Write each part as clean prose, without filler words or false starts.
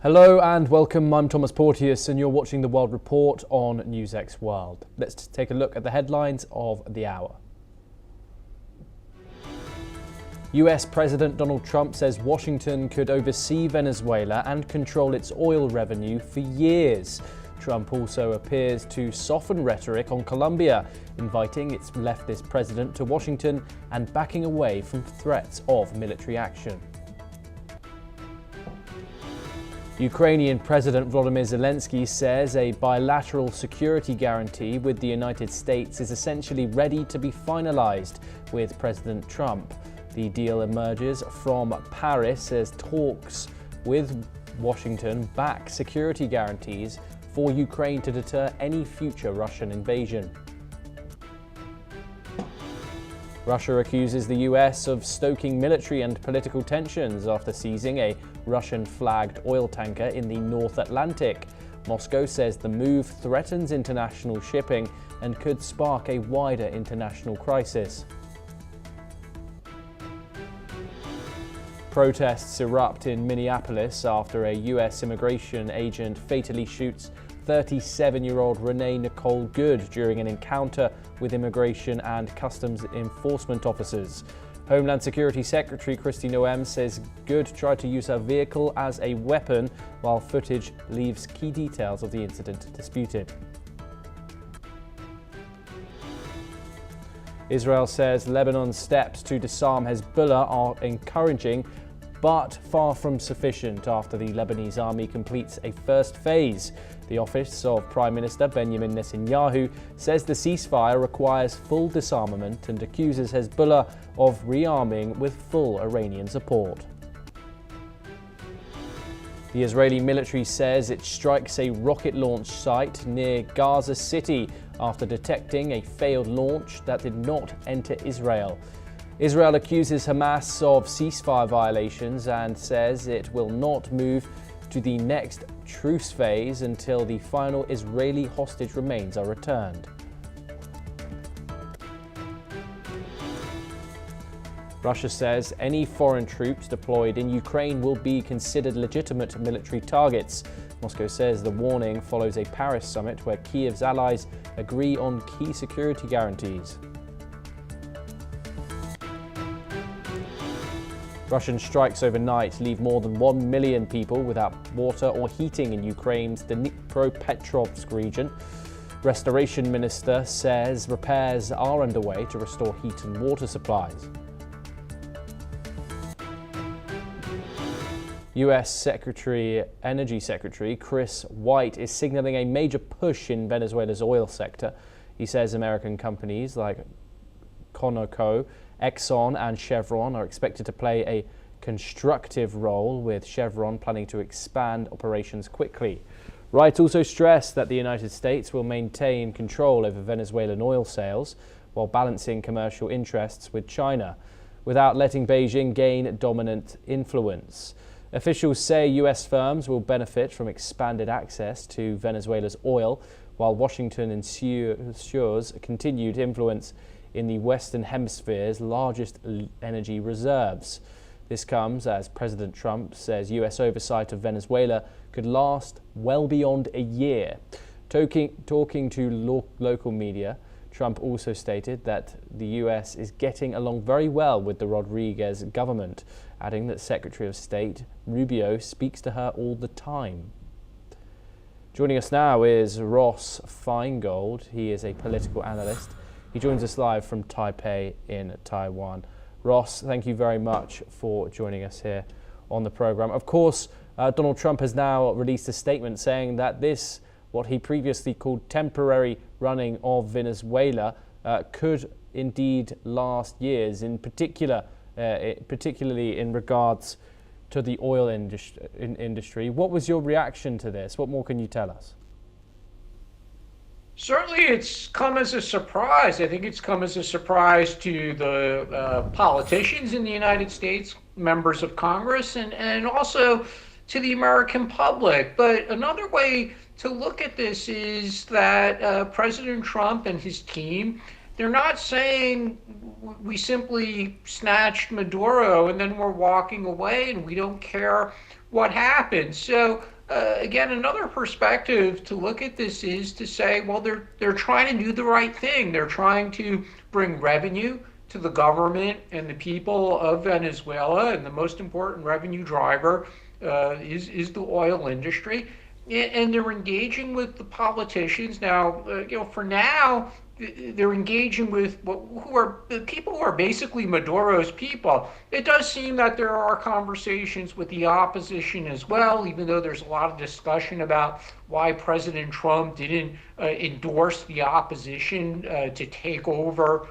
Hello and welcome, I'm Thomas Porteous and you're watching the World Report on NewsX World. Let's take a look at the headlines of the hour. US President Donald Trump says Washington could oversee Venezuela and control its oil revenue for years. Trump also appears to soften rhetoric on Colombia, inviting its leftist president to Washington and backing away from threats of military action. Ukrainian President Volodymyr Zelensky says a bilateral security guarantee with the United States is essentially ready to be finalized with President Trump. The deal emerges from Paris as talks with Washington back security guarantees for Ukraine to deter any future Russian invasion. Russia accuses the US of stoking military and political tensions after seizing a Russian-flagged oil tanker in the North Atlantic. Moscow says the move threatens international shipping and could spark a wider international crisis. Protests erupt in Minneapolis after a US immigration agent fatally shoots 37-year-old Renee Nicole Good during an encounter with immigration and customs enforcement officers. Homeland Security Secretary Kristi Noem says Good tried to use her vehicle as a weapon, while footage leaves key details of the incident disputed. Israel says Lebanon's steps to disarm Hezbollah are encouraging, but far from sufficient after the Lebanese army completes a first phase. The office of Prime Minister Benjamin Netanyahu says the ceasefire requires full disarmament and accuses Hezbollah of rearming with full Iranian support. The Israeli military says it strikes a rocket launch site near Gaza City after detecting a failed launch that did not enter Israel. Israel accuses Hamas of ceasefire violations and says it will not move to the next truce phase until the final Israeli hostage remains are returned. Russia says any foreign troops deployed in Ukraine will be considered legitimate military targets. Moscow says the warning follows a Paris summit where Kiev's allies agree on key security guarantees. Russian strikes overnight leave more than 1 million people without water or heating in Ukraine's Dnipropetrovsk region. Restoration Minister says repairs are underway to restore heat and water supplies. US Energy Secretary Chris White is signaling a major push in Venezuela's oil sector. He says American companies like Conoco, Exxon and Chevron are expected to play a constructive role, with Chevron planning to expand operations quickly. Wright also stressed that the United States will maintain control over Venezuelan oil sales while balancing commercial interests with China, without letting Beijing gain dominant influence. Officials say US firms will benefit from expanded access to Venezuela's oil, while Washington ensures continued influence in the Western Hemisphere's largest energy reserves. This comes as President Trump says US oversight of Venezuela could last well beyond a year. Talking to local media, Trump also stated that the US is getting along very well with the Rodriguez government, adding that Secretary of State Rubio speaks to her all the time. Joining us now is Ross Feingold. He is a political analyst. He joins us live from Taipei in Taiwan. Ross, thank you very much for joining us here on the program. Of course, Donald Trump has now released a statement saying that this, what he previously called temporary running of Venezuela, could indeed last years, in particular, particularly in regards to the oil industry. What was your reaction to this? What more can you tell us? Certainly, it's come as a surprise. I think it's come as a surprise to the politicians in the United States, members of Congress, and also to the American public. But another way to look at this is that President Trump and his team, they're not saying we simply snatched Maduro and then we're walking away and we don't care what happened. So again, another perspective to look at this is to say, well, they're trying to do the right thing. They're trying to bring revenue to the government and the people of Venezuela, and the most important revenue driver is the oil industry. And they're engaging with the politicians now. For now, they're engaging with who are the people who are basically Maduro's people. It does seem that there are conversations with the opposition as well, even though there's a lot of discussion about why President Trump didn't endorse the opposition to take over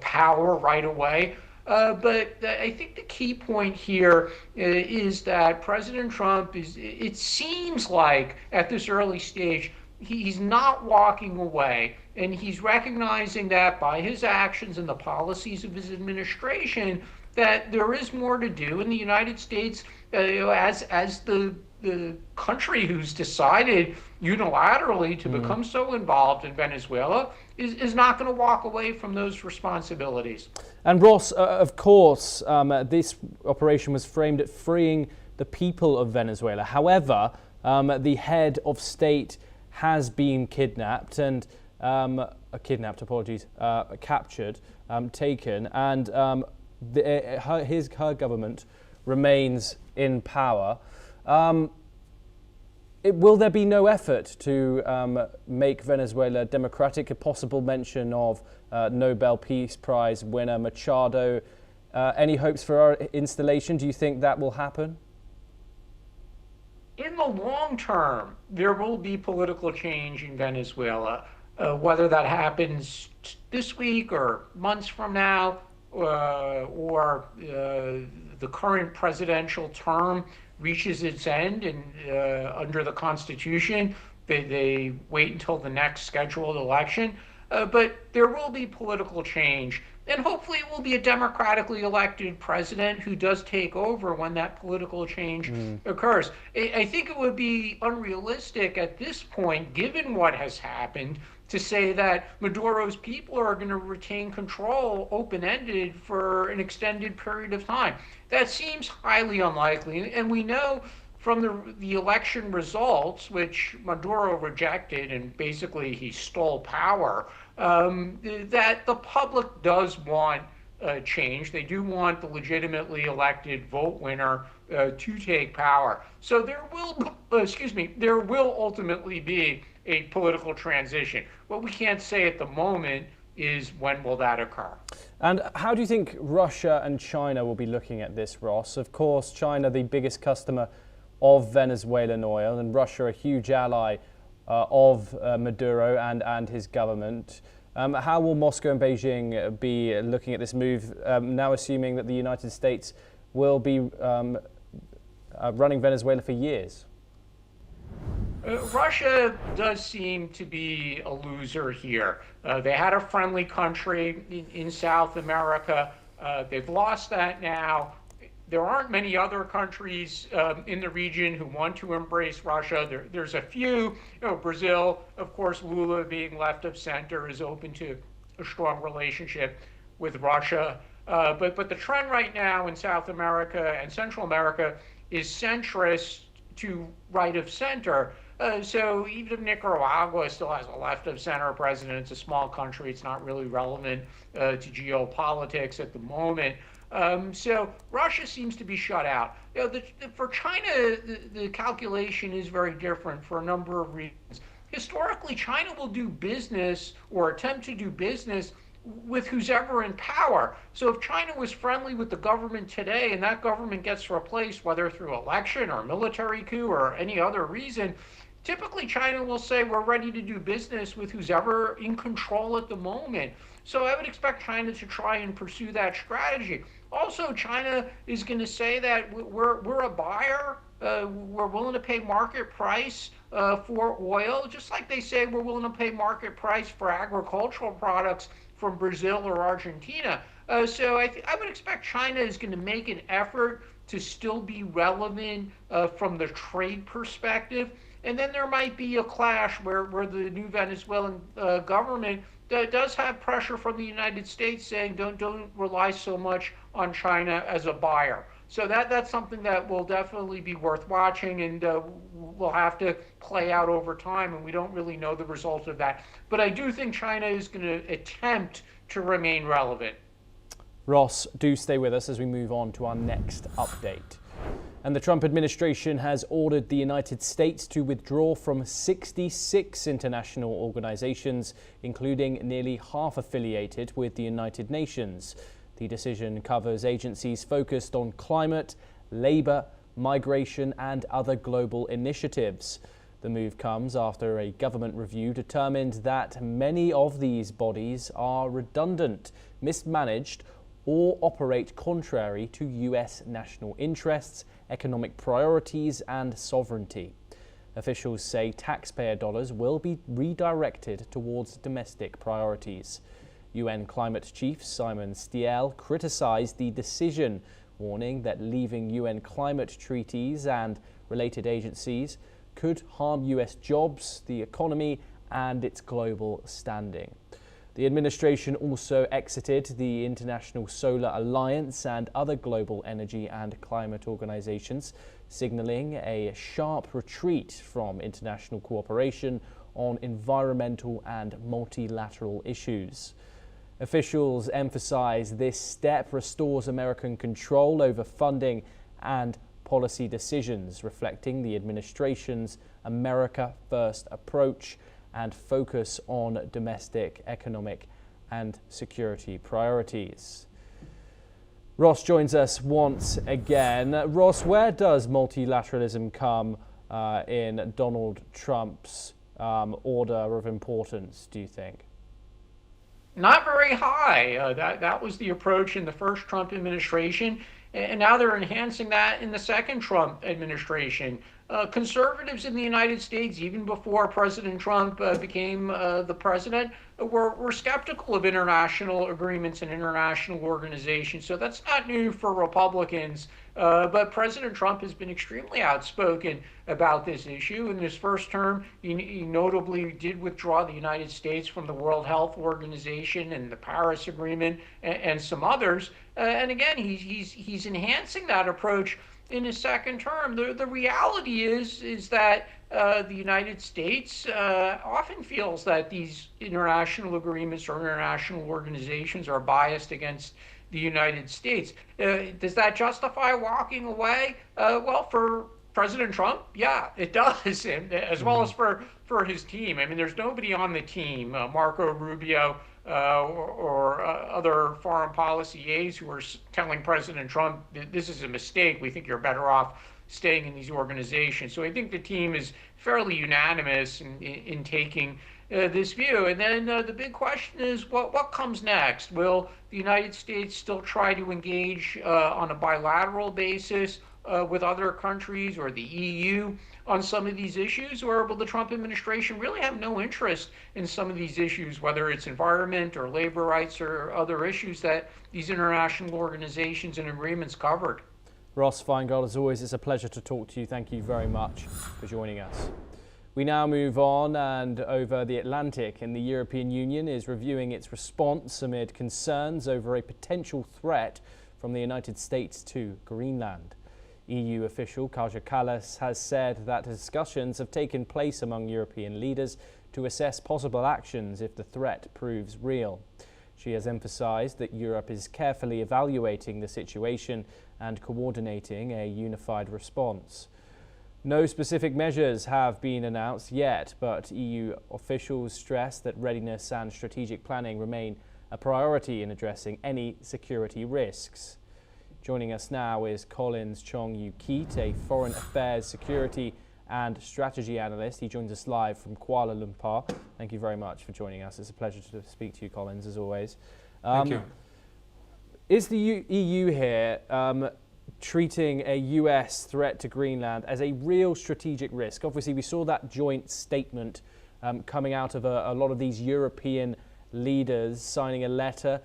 power right away. But I think the key point here is that President Trump it seems like at this early stage, he's not walking away, and he's recognizing that by his actions and the policies of his administration, that there is more to do. In the United States, as the country who's decided unilaterally to become so involved in Venezuela is not going to walk away from those responsibilities. And Ross, of course, this operation was framed at freeing the people of Venezuela. However, the head of state has been kidnapped and captured, taken, and her government remains in power. Will there be no effort to make Venezuela democratic? A possible mention of Nobel Peace Prize winner Machado. Any hopes for our installation? Do you think that will happen? In the long term, there will be political change in Venezuela. Whether that happens this week or months from now, or the current presidential term reaches its end, and under the Constitution, they wait until the next scheduled election. But there will be political change, and hopefully it will be a democratically elected president who does take over when that political change occurs. I think it would be unrealistic at this point, given what has happened, to say that Maduro's people are going to retain control open-ended for an extended period of time. That seems highly unlikely, and we know from the election results, which Maduro rejected, and basically he stole power, that the public does want change. They do want the legitimately elected vote winner to take power. So there will ultimately be a political transition. What we can't say at the moment is when will that occur. And how do you think Russia and China will be looking at this, Ross? Of course, China, the biggest customer of Venezuelan oil, and Russia, a huge ally of Maduro and his government. How will Moscow and Beijing be looking at this move, now assuming that the United States will be running Venezuela for years? Russia does seem to be a loser here. They had a friendly country in South America. They've lost that now. There aren't many other countries in the region who want to embrace Russia. There's a few. Brazil, of course, Lula being left of center, is open to a strong relationship with Russia. But the trend right now in South America and Central America is centrist to right of center. So even if Nicaragua still has a left of center president, it's a small country, it's not really relevant to geopolitics at the moment. So Russia seems to be shut out. For China, the calculation is very different for a number of reasons. Historically, China will do business or attempt to do business with who's ever in power. So if China was friendly with the government today and that government gets replaced, whether through election or military coup or any other reason, typically China will say we're ready to do business with who's ever in control at the moment. So I would expect China to try and pursue that strategy. Also, China is going to say that we're a buyer. We're willing to pay market price for oil, just like they say we're willing to pay market price for agricultural products from Brazil or Argentina. So I would expect China is going to make an effort to still be relevant from the trade perspective. And then there might be a clash where the new Venezuelan government does have pressure from the United States saying don't rely so much on China as a buyer. So that's something that will definitely be worth watching, and will have to play out over time, and we don't really know the result of that. But I do think China is going to attempt to remain relevant. Ross, do stay with us as we move on to our next update. And the Trump administration has ordered the United States to withdraw from 66 international organizations, including nearly half affiliated with the United Nations. The decision covers agencies focused on climate, labor, migration, and other global initiatives. The move comes after a government review determined that many of these bodies are redundant, mismanaged, or operate contrary to US national interests, economic priorities, and sovereignty. Officials say taxpayer dollars will be redirected towards domestic priorities. UN climate chief Simon Stiell criticized the decision, warning that leaving UN climate treaties and related agencies could harm US jobs, the economy, and its global standing. The administration also exited the International Solar Alliance and other global energy and climate organizations, signaling a sharp retreat from international cooperation on environmental and multilateral issues. Officials emphasize this step restores American control over funding and policy decisions, reflecting the administration's America First approach and focus on domestic economic and security priorities. Ross joins us once again. Ross, where does multilateralism come in Donald Trump's order of importance, do you think? Not very high. That was the approach in the first Trump administration, and now they're enhancing that in the second Trump administration. Conservatives in the United States, even before President Trump became the president, were skeptical of international agreements and international organizations. So that's not new for Republicans. But President Trump has been extremely outspoken about this issue. In his first term, he notably did withdraw the United States from the World Health Organization and the Paris Agreement and some others. And again, he's enhancing that approach in his second term. The reality is that the United States often feels that these international agreements or international organizations are biased against the United States. Does that justify walking away? Well, for President Trump, yeah, it does, and as well as for his team. I mean, there's nobody on the team, Marco Rubio or other foreign policy aides, who are telling President Trump, this is a mistake, we think you're better off staying in these organizations. So I think the team is fairly unanimous in taking this view. And then the big question is, what comes next? Will the United States still try to engage on a bilateral basis with other countries or the EU on some of these issues, or will the Trump administration really have no interest in some of these issues, whether it's environment or labor rights or other issues that these international organizations and agreements covered? Ross Feingold, as always, it's a pleasure to talk to you. Thank you very much for joining us. We now move on and over the Atlantic, and the European Union is reviewing its response amid concerns over a potential threat from the United States to Greenland. EU official Kaja Kallas has said that discussions have taken place among European leaders to assess possible actions if the threat proves real. She has emphasized that Europe is carefully evaluating the situation and coordinating a unified response. No specific measures have been announced yet, but EU officials stress that readiness and strategic planning remain a priority in addressing any security risks. Joining us now is Collins Chong-Yu-Keat, a foreign affairs, security and strategy analyst. He joins us live from Kuala Lumpur. Thank you very much for joining us. It's a pleasure to speak to you, Collins, as always. Thank you. Is the EU here treating a US threat to Greenland as a real strategic risk? Obviously, we saw that joint statement coming out of a lot of these European leaders signing a letter,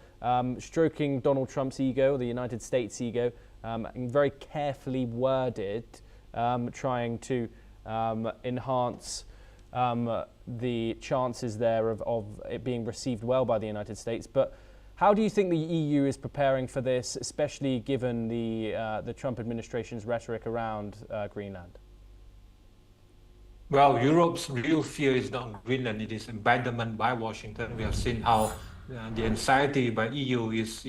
stroking Donald Trump's ego, the United States' ego, and very carefully worded, trying to enhance the chances there of it being received well by the United States. But How do you think the EU is preparing for this, especially given the Trump administration's rhetoric around Greenland? Well, Europe's real fear is not Greenland; it is abandonment by Washington. We have seen how the anxiety by EU is,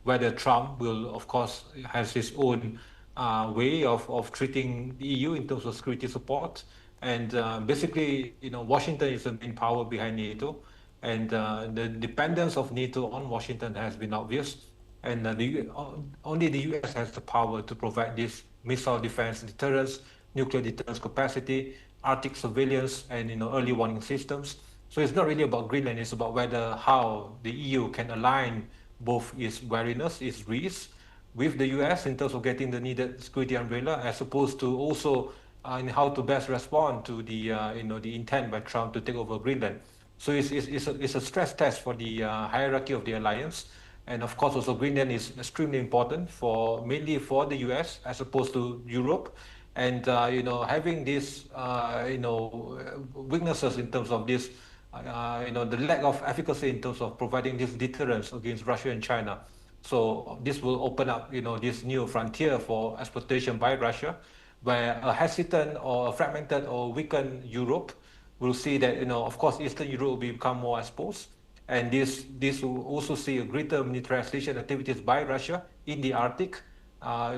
whether Trump will, of course, has his own way of treating the EU in terms of security support, and basically, Washington is the main power behind NATO, and the dependence of NATO on Washington has been obvious, and only the US has the power to provide this missile defense deterrence, nuclear deterrence capacity, Arctic surveillance, and early warning systems. So it's not really about Greenland. It's about how the EU can align both its wariness, its risks, with the US in terms of getting the needed security umbrella, as opposed to also in how to best respond to the intent by Trump to take over Greenland. So it's a stress test for the hierarchy of the alliance. And of course, also Greenland is extremely important mainly for the US as opposed to Europe. And having these weaknesses in terms of this, the lack of efficacy in terms of providing this deterrence against Russia and China. So this will open up, this new frontier for exploitation by Russia, where a hesitant or a fragmented or weakened Europe will see that, of course, Eastern Europe will become more exposed. And this will also see a greater militarization activities by Russia in the Arctic,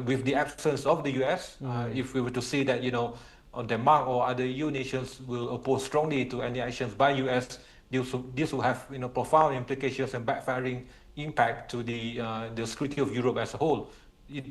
with the absence of the US. If we were to see that, Denmark or other EU nations will oppose strongly to any actions by US, this will have profound implications and backfiring impact to the security of Europe as a whole.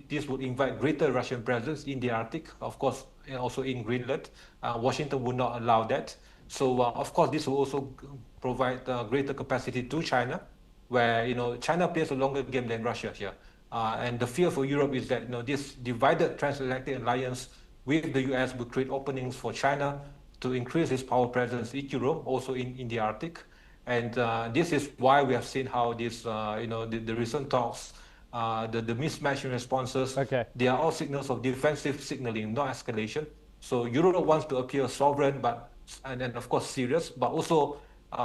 This would invite greater Russian presence in the Arctic, of course, and also in Greenland. Washington would not allow that. So, of course, this will also provide greater capacity to China, where China plays a longer game than Russia here. And the fear for Europe is that this divided transatlantic alliance with the US will create openings for China to increase its power presence in Europe, also in the Arctic. And this is why we have seen how this, the recent talks, the mismatch in responses, they are all signals of defensive signaling, not escalation. So Europe wants to appear sovereign, and of course serious, but also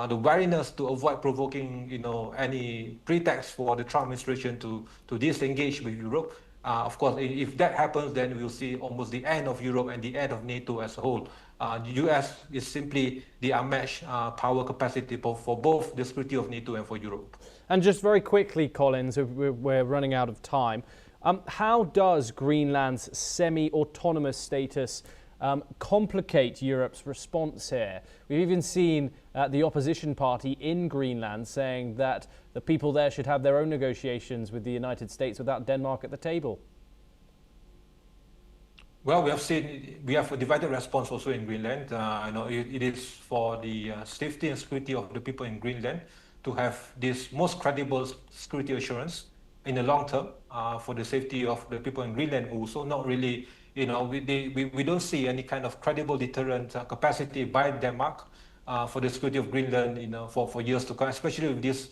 the wariness to avoid provoking, any pretext for the Trump administration to disengage with Europe. Of course, if that happens, then we'll see almost the end of Europe and the end of NATO as a whole. The US is simply the unmatched power capacity for both the security of NATO and for Europe. And just very quickly, Collins, we're running out of time. How does Greenland's semi-autonomous status complicate Europe's response here? We've even seen the opposition party in Greenland saying that the people there should have their own negotiations with the United States without Denmark at the table. Well, we have a divided response also in Greenland. It is for the safety and security of the people in Greenland to have this most credible security assurance in the long term for the safety of the people in Greenland also. Not really, we don't see any kind of credible deterrent capacity by Denmark for the security of Greenland, for years to come, especially with this,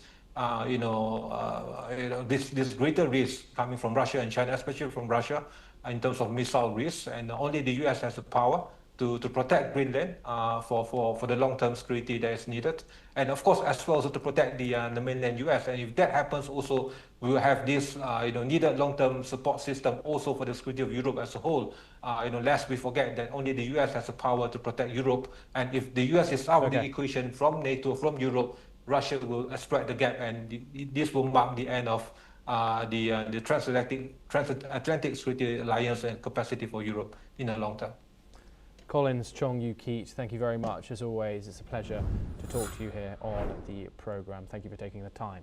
this greater risk coming from Russia and China, especially from Russia in terms of missile risks, and only the US has the power to protect Greenland for the long-term security that is needed, and of course as well also to protect the mainland US. And if that happens, also we will have this needed long-term support system also for the security of Europe as a whole. Lest we forget that only the US has the power to protect Europe, and if the US is out of the equation from NATO, from Europe, Russia will exploit the gap, and this will mark the end of the transatlantic security alliance and capacity for Europe in the long term. Collins Chong-Yu-Keat, thank you very much. As always, it's a pleasure to talk to you here on the programme. Thank you for taking the time.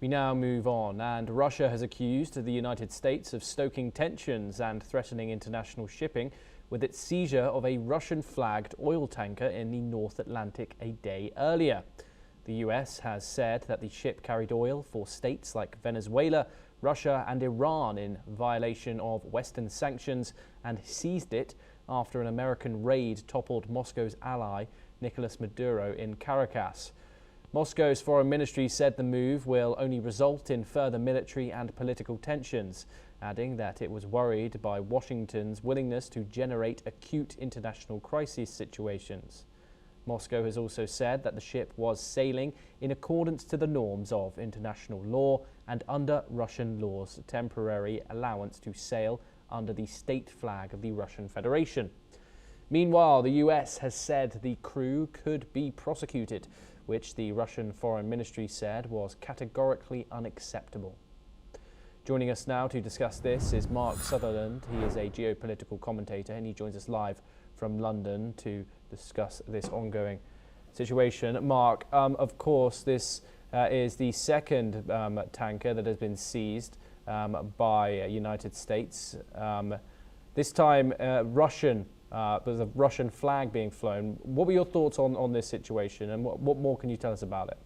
We now move on, and Russia has accused the United States of stoking tensions and threatening international shipping with its seizure of a Russian-flagged oil tanker in the North Atlantic a day earlier. The US has said that the ship carried oil for states like Venezuela, Russia and Iran in violation of Western sanctions, and seized it after an American raid toppled Moscow's ally, Nicolas Maduro, in Caracas. Moscow's foreign ministry said the move will only result in further military and political tensions, adding that it was worried by Washington's willingness to generate acute international crisis situations. Moscow has also said that the ship was sailing in accordance to the norms of international law and under Russian law's temporary allowance to sail under the state flag of the Russian Federation. Meanwhile, the US has said the crew could be prosecuted, which the Russian Foreign Ministry said was categorically unacceptable. Joining us now to discuss this is Mark Sutherland. He is a geopolitical commentator and he joins us live from London to discuss this ongoing situation. Mark, of course, this is the second tanker that has been seized by United States. This time, there's a Russian flag being flown. What were your thoughts on this situation, and what more can you tell us about it?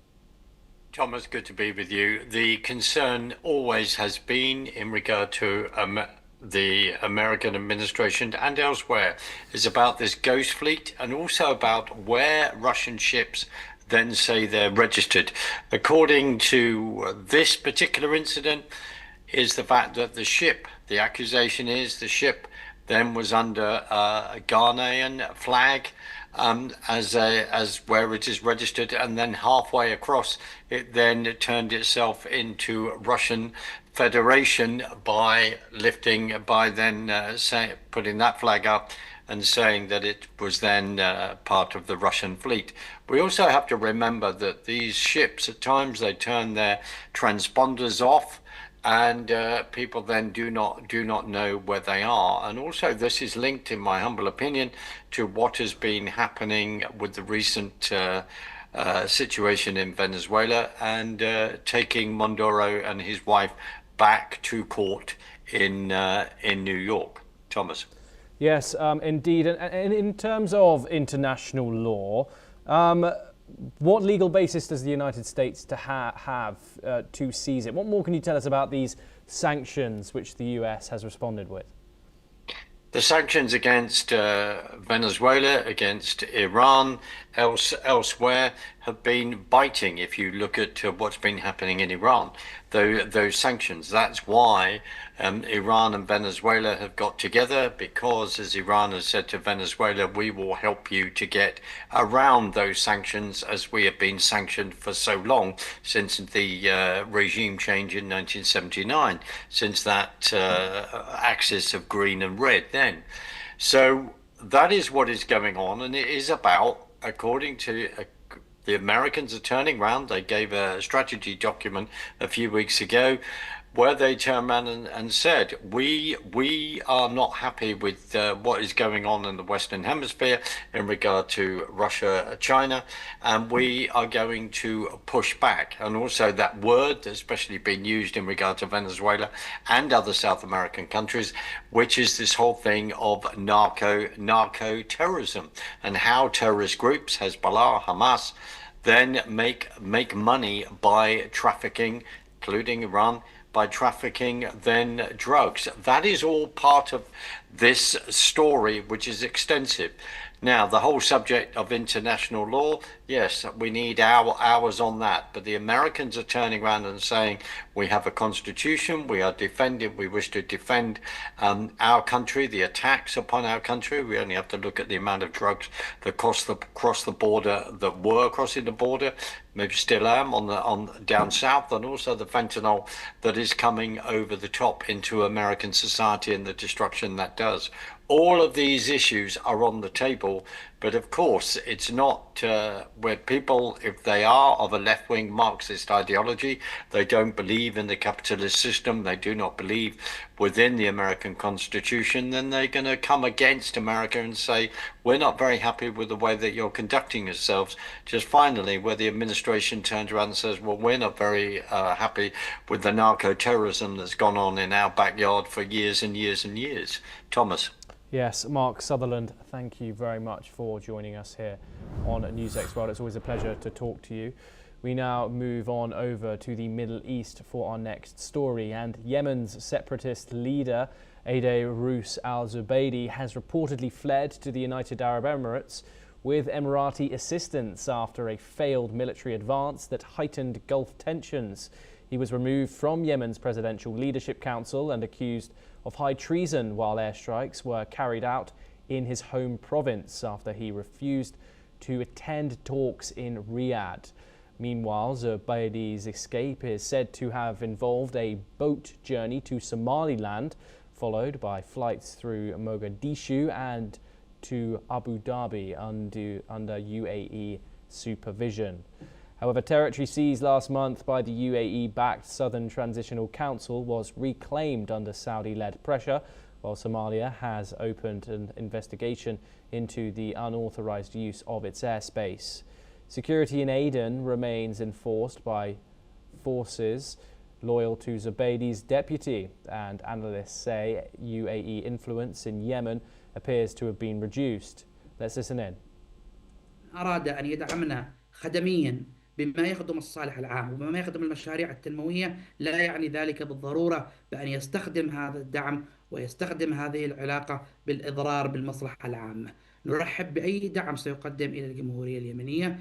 Thomas, good to be with you. The concern always has been in regard to the American administration and elsewhere is about this ghost fleet and also about where Russian ships then say they're registered. According to this particular incident, is the fact that the accusation is the ship then was under a Ghanaian flag as where it is registered, and then halfway across it then turned itself into Russian Federation by putting that flag up and saying that it was then part of the Russian fleet. We also have to remember that these ships at times they turn their transponders off, and people then do not know where they are. And also this is linked, in my humble opinion, to what has been happening with the recent situation in Venezuela and taking Mondoro and his wife back to court in New York. Thomas. Yes, indeed. And in terms of international law, what legal basis does the United States have to seize it? What more can you tell us about these sanctions which the US has responded with? The sanctions against Venezuela, against Iran, elsewhere have been biting. If you look at what's been happening in Iran, those sanctions, that's why Iran and Venezuela have got together, because as Iran has said to Venezuela, we will help you to get around those sanctions as we have been sanctioned for so long since the regime change in 1979, since that axis of green and red then. So that is what is going on, and it is about, according to the Americans are turning around. They gave a strategy document a few weeks ago where they turned around and said, we are not happy with what is going on in the Western Hemisphere in regard to Russia, China, and we are going to push back. And also that word, especially being used in regard to Venezuela and other South American countries, which is this whole thing of narco terrorism, and how terrorist groups, Hezbollah, Hamas, then make money by trafficking, including Iran, by trafficking then drugs. That is all part of this story, which is extensive. Now, the whole subject of international law, yes, we need hours on that. But the Americans are turning around and saying, we have a constitution, we wish to defend our country, the attacks upon our country. We only have to look at the amount of drugs that cross the border, that were crossing the border, maybe still am on down south, and also the fentanyl that is coming over the top into American society and the destruction that does. All of these issues are on the table, but of course it's not where people, if they are of a left-wing Marxist ideology, they don't believe in the capitalist system, they do not believe within the American Constitution, then they're going to come against America and say, we're not very happy with the way that you're conducting yourselves. Just finally, where the administration turns around and says, well, we're not very happy with the narco-terrorism that's gone on in our backyard for years and years and years. Thomas. Yes, Mark Sutherland, thank you very much for joining us here on NewsX World. It's always a pleasure to talk to you. We now move on over to the Middle East for our next story, and Yemen's separatist leader, Ade Rous al-Zubaydi, has reportedly fled to the United Arab Emirates with Emirati assistance after a failed military advance that heightened Gulf tensions. He was removed from Yemen's Presidential Leadership Council and accused of high treason while airstrikes were carried out in his home province after he refused to attend talks in Riyadh. Meanwhile, Zubaidi's escape is said to have involved a boat journey to Somaliland, followed by flights through Mogadishu and to Abu Dhabi under UAE supervision. However, territory seized last month by the UAE-backed Southern Transitional Council was reclaimed under Saudi-led pressure, while Somalia has opened an investigation into the unauthorized use of its airspace. Security in Aden remains enforced by forces loyal to Zubaidi's deputy, and analysts say UAE influence in Yemen appears to have been reduced. Let's listen in. أراد أن يدعمنا خدميا بما يخدم الصالح العام وبما يخدم المشاريع التنموية، لا يعني ذلك بالضرورة بأن يستخدم هذا الدعم ويستخدم هذه العلاقة بالإضرار بالمصلحة العامة. نرحب بأي دعم سيقدم إلى الجمهورية اليمنية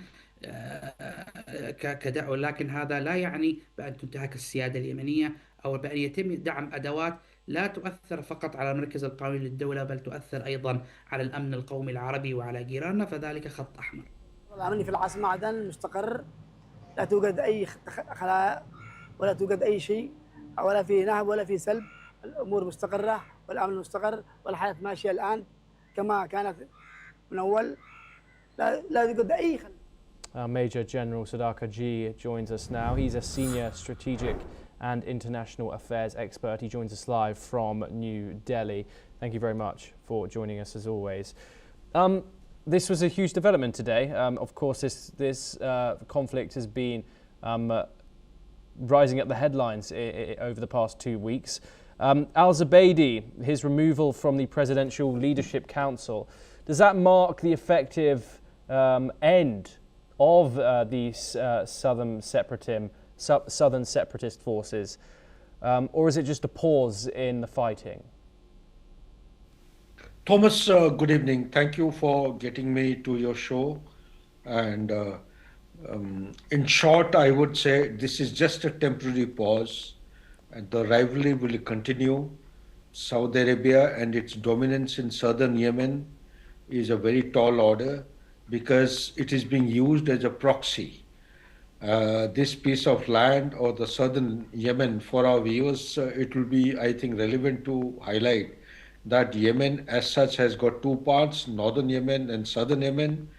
كدعم، لكن هذا لا يعني بأن تنتهك السيادة اليمنية أو بأن يتم دعم أدوات لا تؤثر فقط على المركز القومي للدولة، بل تؤثر أيضا على الأمن القومي العربي وعلى جيراننا، فذلك خط أحمر. الأمن في العاصمة عدن مستقر، لا توجد أي خلايا ولا توجد أي شيء، ولا في نهب ولا في سلب، الأمور مستقرة والأمن مستقر والحياة ماشية الآن كما كانت من أول، لا يوجد أي خلل. Major General Sadaka G joins us now. He's a senior strategic and international affairs expert. He joins us live from New Delhi. Thank you very much for joining us as always. This was a huge development today. Of course, this conflict has been rising up the headlines over the past 2 weeks. Al-Zubaidi, his removal from the Presidential Leadership Council, does that mark the effective end of these southern separatist forces, or is it just a pause in the fighting? Thomas, good evening. Thank you for getting me to your show. And in short, I would say this is just a temporary pause, and the rivalry will continue. Saudi Arabia and its dominance in southern Yemen is a very tall order, because it is being used as a proxy. This piece of land, or the southern Yemen, for our viewers, it will be, I think, relevant to highlight that Yemen as such has got two parts, northern Yemen and southern Yemen.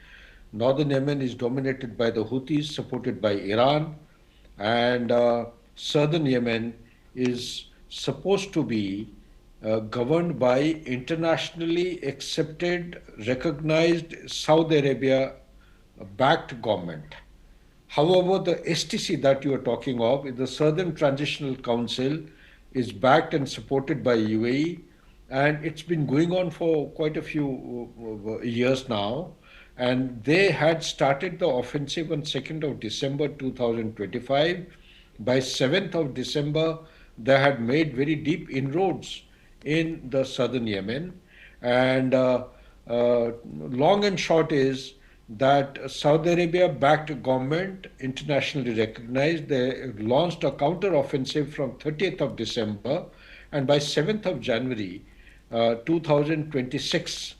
Northern Yemen is dominated by the Houthis, supported by Iran, and southern Yemen is supposed to be governed by internationally accepted, recognized Saudi Arabia-backed government. However, the STC that you are talking of, the Southern Transitional Council, is backed and supported by UAE, and it's been going on for quite a few years now. And they had started the offensive on 2nd of December 2025. By 7th of December, they had made very deep inroads in the southern Yemen, and long and short is that Saudi Arabia-backed government, internationally recognized, they launched a counter-offensive from 30th of December, and by 7th of January 2026,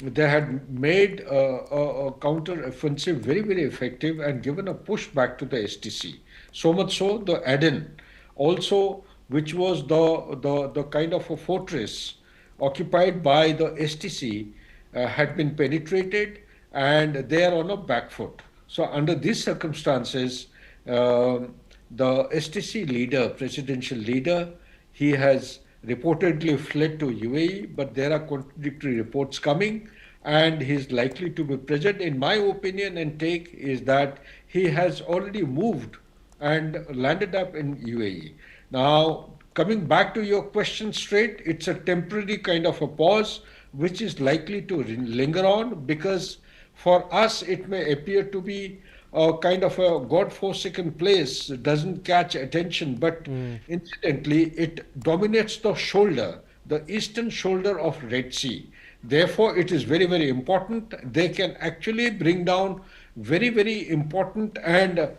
they had made a counter-offensive very, very effective and given a push back to the STC. So much so, the Aden also, which was the kind of a fortress occupied by the STC, had been penetrated, and they are on a back foot. So under these circumstances, the STC leader, presidential leader, he has reportedly fled to UAE, but there are contradictory reports coming, and he's likely to be present. In my opinion and take is that he has already moved and landed up in UAE. Now, coming back to your question straight, it's a temporary kind of a pause, which is likely to linger on, because for us it may appear to be a kind of a God-forsaken place, doesn't catch attention, but incidentally it dominates the shoulder, the eastern shoulder of Red Sea. Therefore, it is very, very important. They can actually bring down very, very important and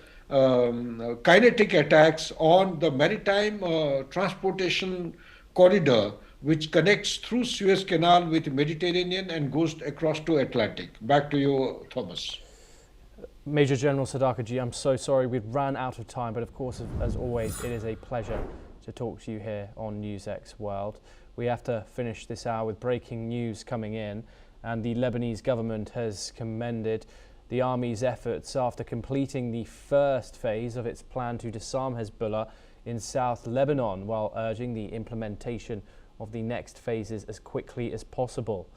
kinetic attacks on the maritime transportation corridor which connects through Suez Canal with Mediterranean and goes across to Atlantic. Back to you, Thomas. Major General Sadakaji, I'm so sorry we've ran out of time, but of course, as always, it is a pleasure to talk to you here on NewsX World. We have to finish this hour with breaking news coming in, and the Lebanese government has commended the army's efforts after completing the first phase of its plan to disarm Hezbollah in South Lebanon, while urging the implementation of the next phases as quickly as possible.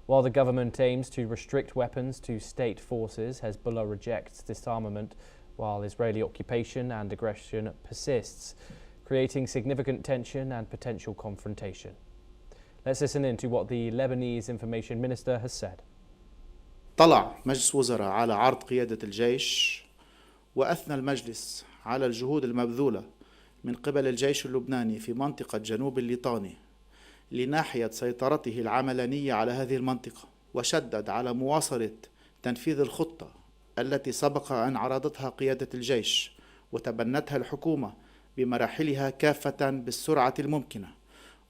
While the government aims to restrict weapons to state forces, Hezbollah rejects disarmament, while Israeli occupation and aggression persists, creating significant tension and potential confrontation. Let's listen in to what the Lebanese Information Minister has said. طلع مجلس وزراء على عرض قيادة الجيش، وأثنى المجلس على الجهود المبذولة من قبل الجيش اللبناني في منطقة جنوب الليطاني لناحية سيطرته العملانية على هذه المنطقة، وشدد على مواصلة تنفيذ الخطة التي سبق أن عرضتها قيادة الجيش وتبنتها الحكومة بمراحلها كافة بالسرعة الممكنة،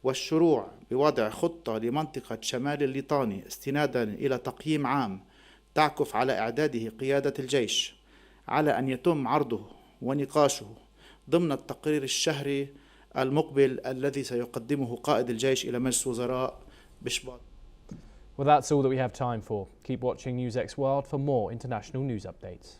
والشروع بوضع خطة لمنطقة شمال الليطاني استنادا إلى تقييم عام تعكف على إعداده قيادة الجيش، على أن يتم عرضه ونقاشه ضمن التقرير الشهري المقبل الذي سيقدمه قائد الجيش إلى مجلس وزراء بشباط. Well, that's all that we have time for. Keep watching NewsX World for more international news updates.